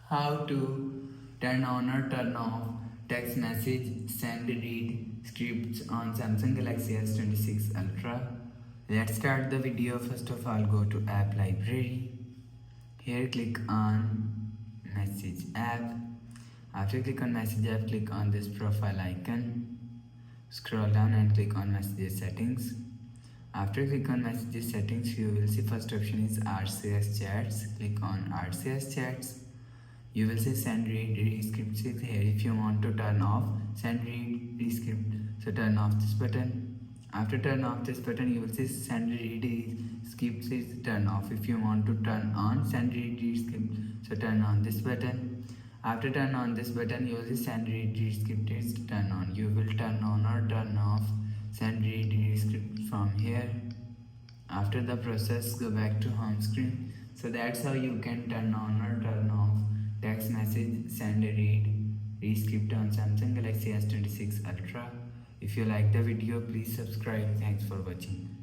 How to turn on or turn off text message send read scripts on Samsung Galaxy S26 Ultra. Let's start the video. First of all, go to app library. Here click on message app. After click on message app, click on this profile icon. Scroll down and click on messages settings. After click on messages settings, you will see first option is RCS chats. Click on RCS chats. You will see send read rescript is here. If you want to turn off send read rescript, so turn off this button. After turn off this button, you will see send read rescript is turn off. If you want to turn on send read rescript, so turn on this button. After turn on this button, you will see send read rescript is turn on. You will turn on or turn off send read rescript from here. After the process, go back to home screen. So that's how you can turn on or turn off text message send read rescript on Samsung Galaxy S26 Ultra. If you like the video, please subscribe. Thanks for watching.